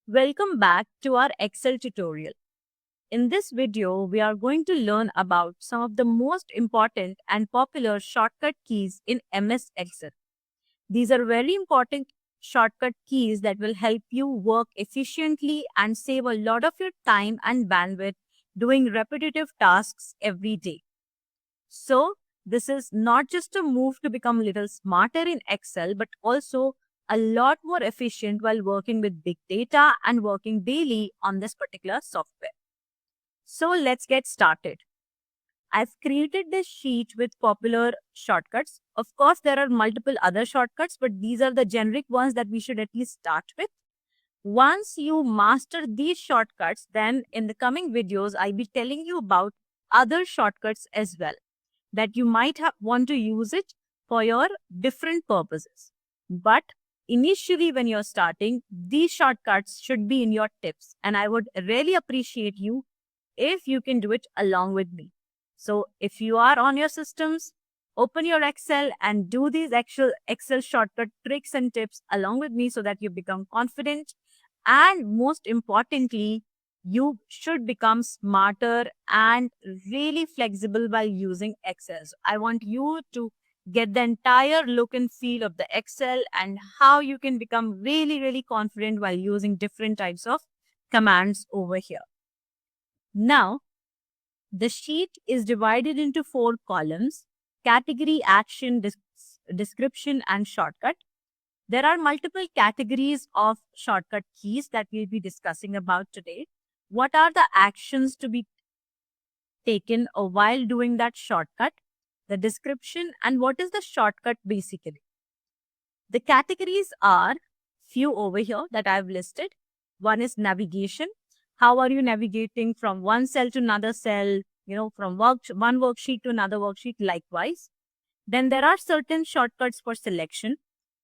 Welcome back to our Excel tutorial. In this video, we are going to learn about some of the most important and popular shortcut keys in MS Excel. These are very important shortcut keys that will help you work efficiently and save a lot of your time and bandwidth doing repetitive tasks every day. So, this is not just a move to become a little smarter in Excel, but also a lot more efficient while working with big data and working daily on this particular software. So, let's get started. I've created this sheet with popular shortcuts. Of course, there are multiple other shortcuts, but these are the generic ones that we should at least start with. Once you master these shortcuts, then in the coming videos, I'll be telling you about other shortcuts as well that you might want to use it for your different purposes. But initially, when you're starting, these shortcuts should be in your tips. And I would really appreciate you if you can do it along with me. So if you are on your systems, open your Excel and do these actual Excel shortcut tricks and tips along with me so that you become confident. And most importantly, you should become smarter and really flexible while using Excel. So I want you to get the entire look and feel of the Excel and how you can become really, really confident while using different types of commands over here. Now, the sheet is divided into 4 columns: category, action, description, and shortcut. There are multiple categories of shortcut keys that we'll be discussing about today. What are the actions to be taken while doing that shortcut, the description, and what is the shortcut basically? The categories are few over here that I've listed. One is navigation. How are you navigating from one cell to another cell, from one worksheet to another worksheet likewise. Then there are certain shortcuts for selection,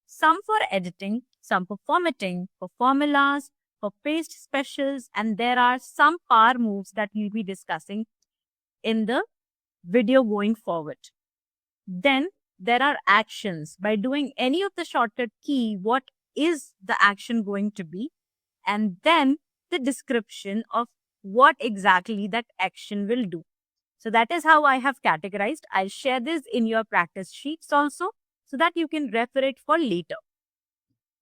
some for editing, some for formatting, for formulas, for paste specials, and there are some power moves that we'll be discussing in the video going forward. Then there are actions. By doing any of the shortcut key, what is the action going to be? And then the description of what exactly that action will do. So that is how I have categorized. I'll share this in your practice sheets also so that you can refer it for later.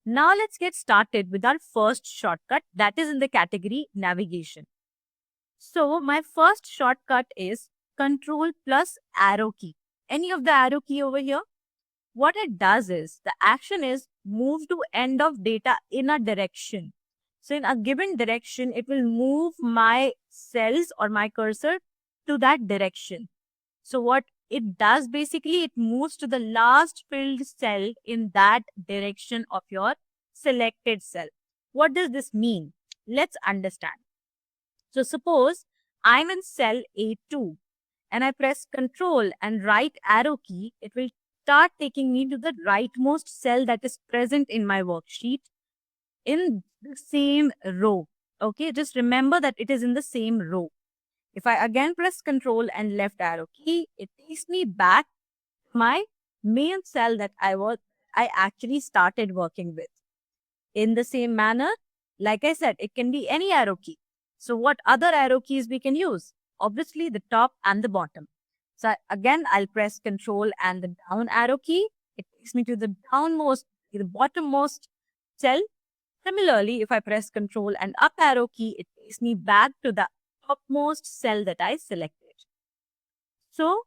Now let's get started with our first shortcut that is in the category navigation. So my first shortcut is Control plus arrow key. Any of the arrow key over here? What it does is the action is move to end of data in a direction. So in a given direction, it will move my cells or my cursor to that direction. So what it does basically, it moves to the last filled cell in that direction of your selected cell. What does this mean? Let's understand. So suppose I'm in cell A2 and I press Control and right arrow key, it will start taking me to the rightmost cell that is present in my worksheet in the same row. Okay, just remember that it is in the same row. If I again press Control and left arrow key, it takes me back to my main cell that I actually started working with. In the same manner, like I said, it can be any arrow key. So what other arrow keys we can use? Obviously the top and the bottom. So again, I'll press Control and the down arrow key. It takes me to the bottommost cell. Similarly, if I press Control and up arrow key, it takes me back to the topmost cell that I selected. So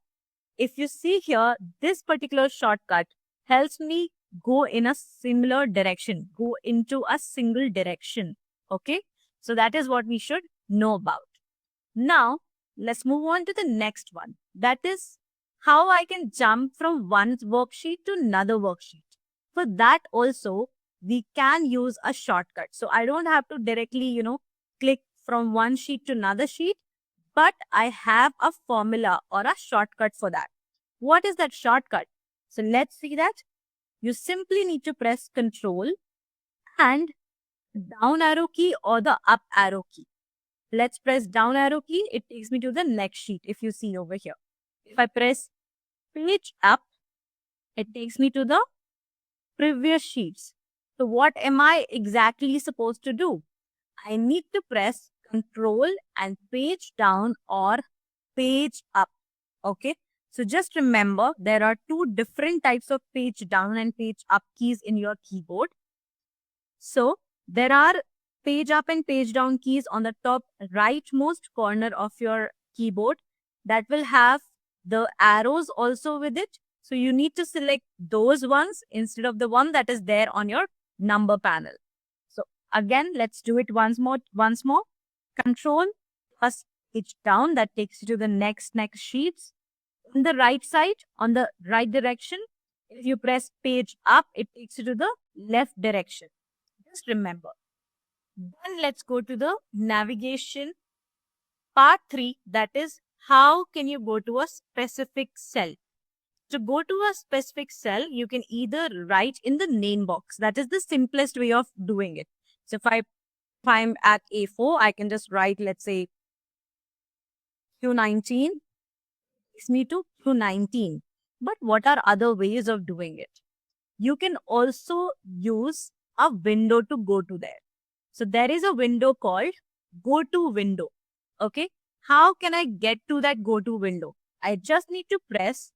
if you see here, this particular shortcut helps me go in a similar direction, go into a single direction. Okay, so that is what we should know about. Now, let's move on to the next one. That is how I can jump from one worksheet to another worksheet. For that also, we can use a shortcut. So I don't have to directly, click from one sheet to another sheet, but I have a formula or a shortcut for that. What is that shortcut? So let's see that. You simply need to press Control and down arrow key or the up arrow key. Let's press down arrow key. It takes me to the next sheet if you see over here. If I press page up, it takes me to the previous sheets. So what am I exactly supposed to do? I need to press Control and page down or page up. Okay. So just remember there are two different types of page down and page up keys in your keyboard. So there are page up and page down keys on the top rightmost corner of your keyboard that will have the arrows also with it. So you need to select those ones instead of the one that is there on your number panel. So again, let's do it once more. Control plus page down, that takes you to the next sheets. On the right side, on the right direction, if you press page up, it takes you to the left direction. Just remember. Then let's go to the navigation part 3, that is how can you go to a specific cell. To go to a specific cell, you can either write in the name box. That is the simplest way of doing it. So if I'm at A4, I can just write, let's say, Q19. Takes me to Q19. But what are other ways of doing it? You can also use a window to go to there. So there is a window called go to window. Okay. How can I get to that go to window? I just need to press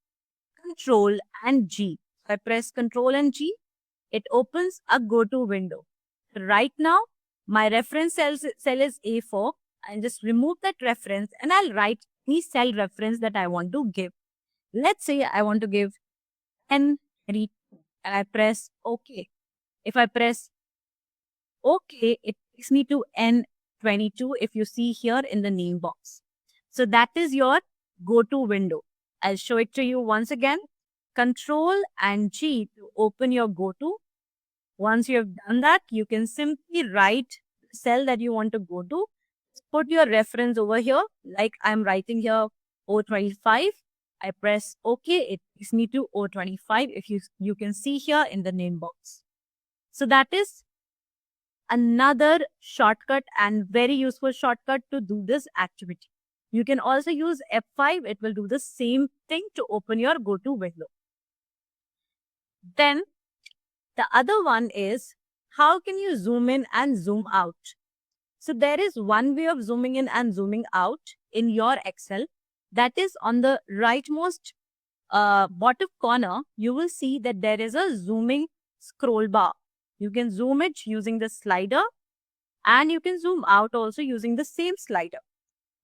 Control and G. If I press Control and G, it opens a go to window. Right now, my reference cell is A4. I'll just remove that reference and I'll write any cell reference that I want to give. Let's say I want to give N32 and I press OK. If I press OK, it takes me to N22 if you see here in the name box. So that is your go-to window. I'll show it to you once again. Control and G to open your go-to. Once you have done that, you can simply write the cell that you want to go to. Put your reference over here, like I'm writing here O25. I press OK. It takes me to O25 if you can see here in the name box. So that is another shortcut and very useful shortcut to do this activity. You can also use F5. It will do the same thing to open your go-to window. Then the other one is how can you zoom in and zoom out? So there is one way of zooming in and zooming out in your Excel. That is on the rightmost bottom corner. You will see that there is a zooming scroll bar. You can zoom it using the slider and you can zoom out also using the same slider.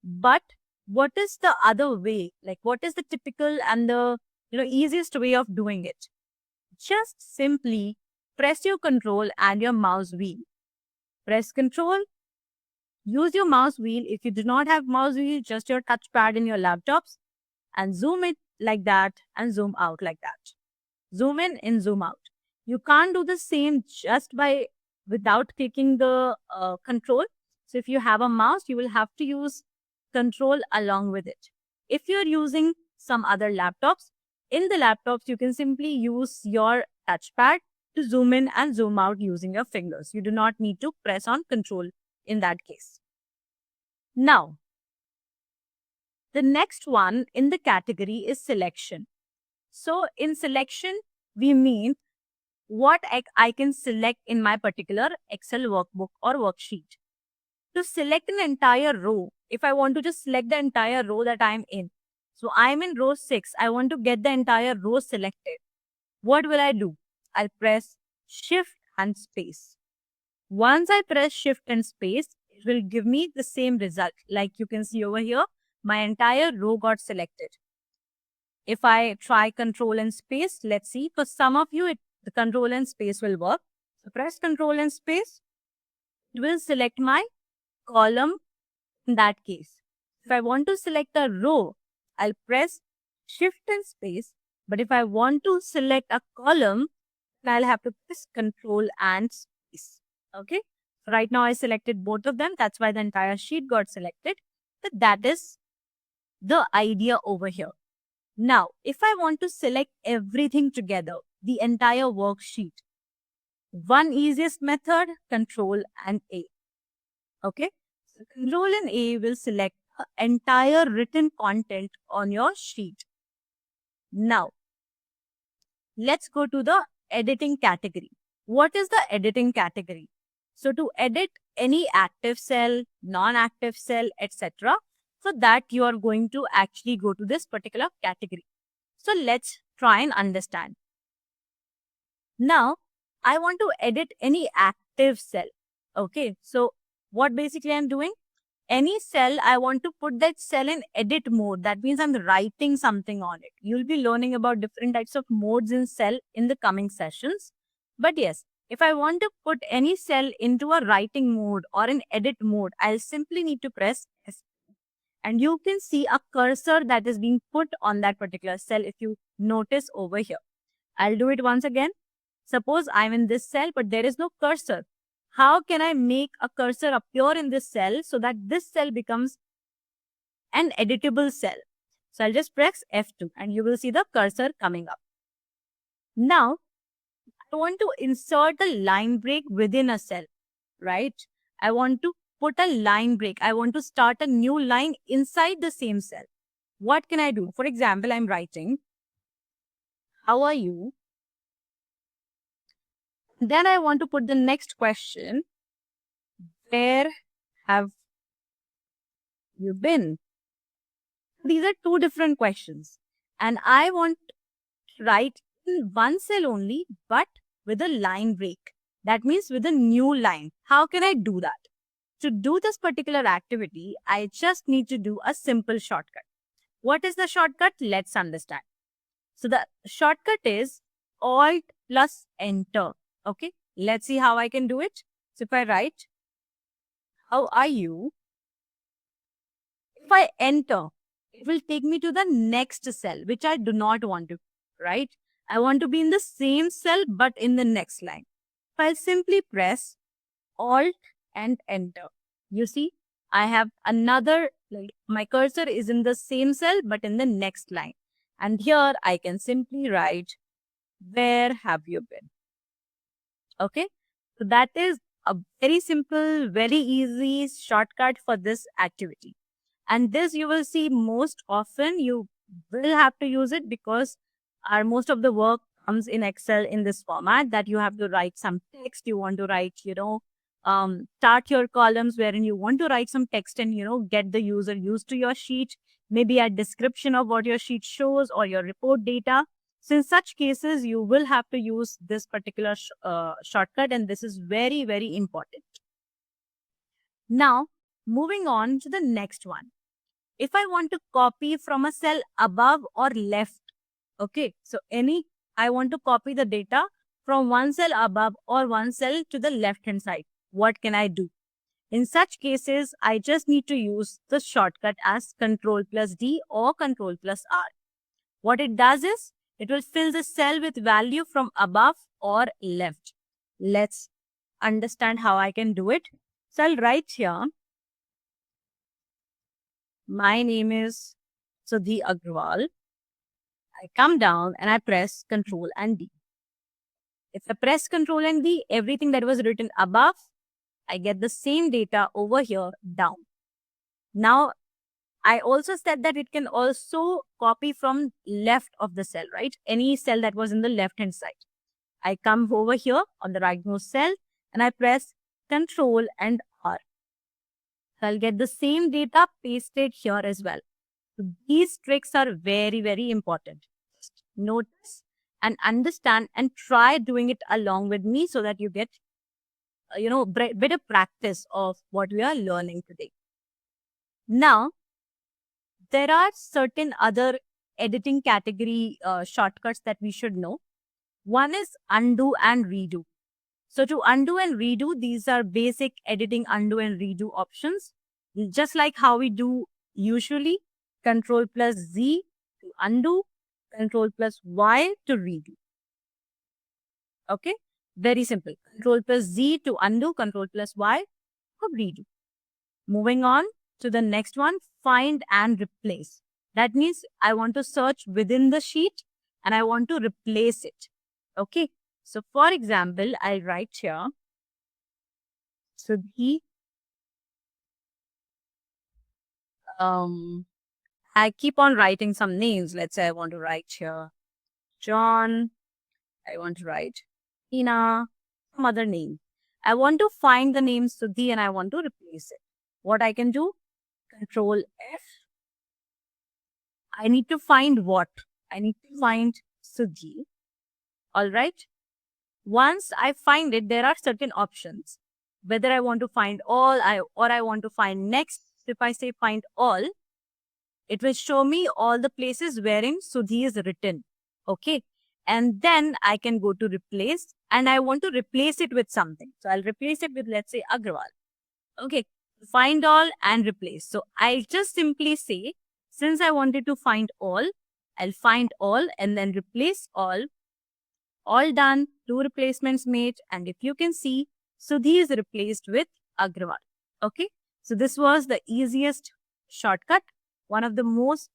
But what is the other way? Like what is the typical and the easiest way of doing it? Just simply press your control and your mouse wheel. Press control. Use your mouse wheel. If you do not have mouse wheel, just your touchpad in your laptops and zoom it like that and zoom out like that. Zoom in and zoom out. You can't do the same just without clicking the control. So if you have a mouse, you will have to use control along with it. If you're using some other laptops, in the laptops, you can simply use your touchpad to zoom in and zoom out using your fingers. You do not need to press on control in that case. Now, the next one in the category is selection. So in selection, we mean what I can select in my particular Excel workbook or worksheet. To select an entire row, if I want to just select the entire row that I'm in. So I'm in row 6. I want to get the entire row selected. What will I do? I'll press Shift and Space. Once I press Shift and Space, it will give me the same result. Like you can see over here, my entire row got selected. If I try Control and Space, let's see. For some of you, the Control and Space will work. So press Control and Space. It will select my column in that case. If I want to select a row, I'll press Shift and Space. But if I want to select a column, then I'll have to press Control and Space. Okay. Right now I selected both of them. That's why the entire sheet got selected. But that is the idea over here. Now, if I want to select everything together, the entire worksheet, one easiest method, Control and A. Okay. So Control and A will select the entire written content on your sheet. Now, let's go to the editing category. What is the editing category? So to edit any active cell, non-active cell, etc., for that you are going to actually go to this particular category. So let's try and understand. Now, I want to edit any active cell. Okay, so what basically I'm doing? Any cell, I want to put that cell in edit mode. That means I'm writing something on it. You'll be learning about different types of modes in cell in the coming sessions. But yes, if I want to put any cell into a writing mode or an edit mode, I'll simply need to press S. And you can see a cursor that is being put on that particular cell if you notice over here. I'll do it once again. Suppose I'm in this cell, but there is no cursor. How can I make a cursor appear in this cell so that this cell becomes an editable cell? So I'll just press F2 and you will see the cursor coming up. Now, I want to insert a line break within a cell, right? I want to put a line break. I want to start a new line inside the same cell. What can I do? For example, I'm writing, how are you? Then I want to put the next question, where have you been? These are two different questions. And I want to write in one cell only, but with a line break. That means with a new line. How can I do that? To do this particular activity, I just need to do a simple shortcut. What is the shortcut? Let's understand. So the shortcut is Alt plus Enter. Okay, let's see how I can do it. So if I write, how are you? If I enter, it will take me to the next cell, which I do not want to, right? I want to be in the same cell, but in the next line. If I simply press Alt and Enter, you see, I have another, like my cursor is in the same cell, but in the next line. And here I can simply write, where have you been? Okay, so that is a very simple, very easy shortcut for this activity. And this you will see most often. You will have to use it because our most of the work comes in Excel in this format that you have to write some text. You want to write, start your columns wherein you want to write some text and, get the user used to your sheet, maybe a description of what your sheet shows or your report data. So in such cases, you will have to use this particular shortcut, and this is very, very important. Now, moving on to the next one. If I want to copy from a cell above or left, okay, so I want to copy the data from one cell above or one cell to the left hand side. What can I do? In such cases, I just need to use the shortcut as Ctrl plus D or Ctrl plus R. What it does is, it will fill the cell with value from above or left. Let's understand how I can do it. So I'll write here, my name is Sudhi Agrawal. I come down and I press Ctrl and D. If I press Ctrl and D, everything that was written above, I get the same data over here down. Now, I also said that it can also copy from left of the cell, right? Any cell that was in the left-hand side. I come over here on the rightmost cell and I press Ctrl and R. So I'll get the same data pasted here as well. So these tricks are very, very important. Just notice and understand and try doing it along with me so that you get, better practice of what we are learning today. Now, there are certain other editing category shortcuts that we should know. One is undo and redo. So to undo and redo, these are basic editing undo and redo options. Just like how we do usually, Control plus Z to undo, Control plus Y to redo. Okay, very simple. Control plus Z to undo, Control plus Y to redo. Moving on to the next one, find and replace. That means I want to search within the sheet and I want to replace it. Okay, so for example, I'll write here, Sudhi, I keep on writing some names. Let's say I want to write here John. I want to write Tina, some other name. I want to find the name Sudhi and I want to replace it. What I can do? Control F. I need to find what? I need to find Sudhi. All right. Once I find it, there are certain options. Whether I want to find all or I want to find next. If I say find all, it will show me all the places wherein Sudhi is written. Okay. And then I can go to replace and I want to replace it with something. So I'll replace it with, let's say, Agrawal. Okay. Find all and replace. So I'll just simply say, since I wanted to find all, I'll find all and then replace all. All done, 2 replacements made, and if you can see, Sudhi is replaced with Agrawal. Okay, so this was the easiest shortcut, one of the most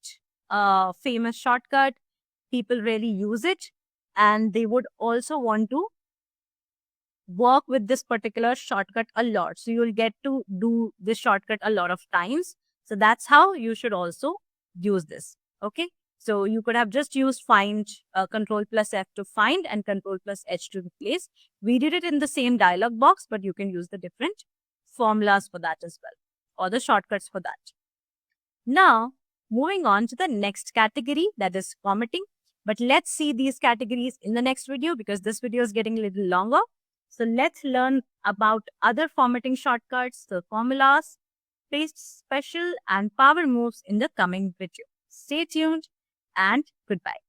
famous shortcut. People really use it, and they would also want to work with this particular shortcut a lot. So you'll get to do this shortcut a lot of times. So that's how you should also use this. Okay. So you could have just used find, control plus F to find and control plus H to replace. We did it in the same dialog box, but you can use the different formulas for that as well, or the shortcuts for that. Now, moving on to the next category, that is formatting. But let's see these categories in the next video because this video is getting a little longer. So let's learn about other formatting shortcuts, the formulas, paste special and power moves in the coming video. Stay tuned and goodbye.